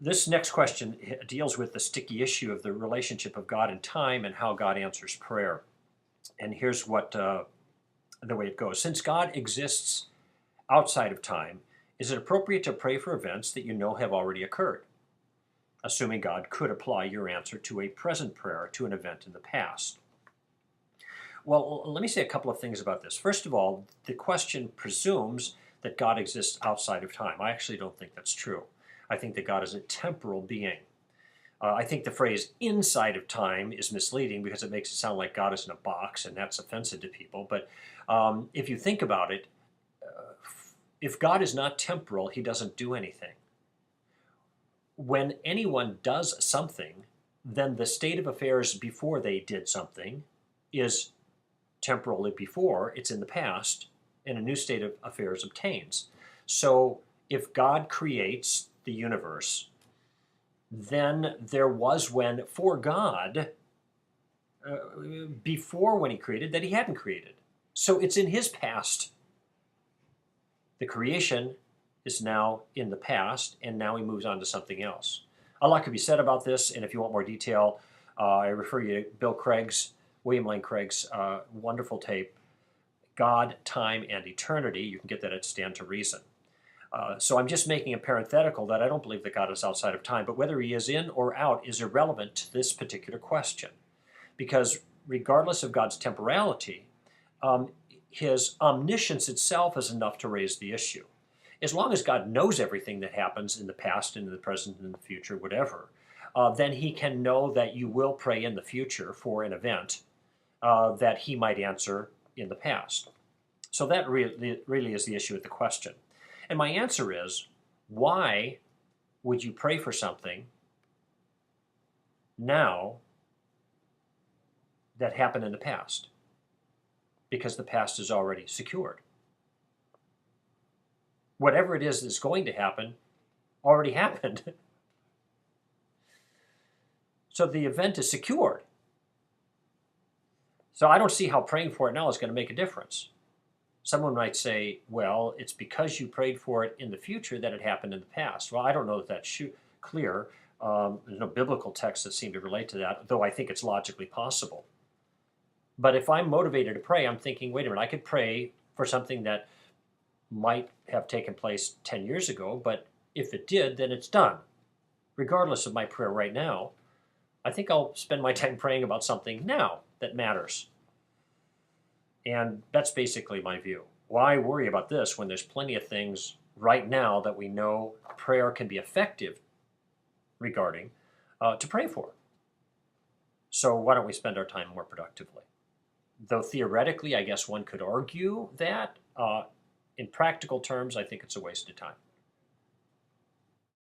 This next question deals with the sticky issue of the relationship of God and time and how God answers prayer. And here's what the way it goes. Since God exists outside of time, is it appropriate to pray for events that you know have already occurred? Assuming God could apply your answer to a present prayer to an event in the past. Well, let me say a couple of things about this. First of all, the question presumes that God exists outside of time. I actually don't think that's true. I think that God is a temporal being. I think the phrase inside of time is misleading because it makes it sound like God is in a box, and that's offensive to people. But if you think about it, if God is not temporal, he doesn't do anything. When anyone does something, then the state of affairs before they did something is temporally before, it's in the past, and a new state of affairs obtains. So if God creates the universe, then there was when, for God, before when he created, that he hadn't created. So it's in his past. The creation is now in the past, and now he moves on to something else. A lot could be said about this, and if you want more detail, I refer you to William Lane Craig's wonderful tape, God, Time, and Eternity. You can get that at Stand to Reason. So I'm just making a parenthetical that I don't believe that God is outside of time, but whether he is in or out is irrelevant to this particular question. Because regardless of God's temporality, his omniscience itself is enough to raise the issue. As long as God knows everything that happens in the past, in the present, in the future, whatever, then he can know that you will pray in the future for an event that he might answer in the past. So that really is the issue with the question. And my answer is, why would you pray for something now that happened in the past? Because the past is already secured. Whatever it is that's going to happen already happened. So the event is secured. So I don't see how praying for it now is going to make a difference. Someone might say, well, it's because you prayed for it in the future that it happened in the past. Well, I don't know that that's clear. There's no biblical texts that seem to relate to that, though I think it's logically possible. But if I'm motivated to pray, I'm thinking, wait a minute, I could pray for something that might have taken place 10 years ago, but if it did, then it's done. Regardless of my prayer right now, I think I'll spend my time praying about something now that matters. And that's basically my view. Why worry about this when there's plenty of things right now that we know prayer can be effective regarding to pray for? So why don't we spend our time more productively? Though theoretically, I guess one could argue that, in practical terms, I think it's a waste of time.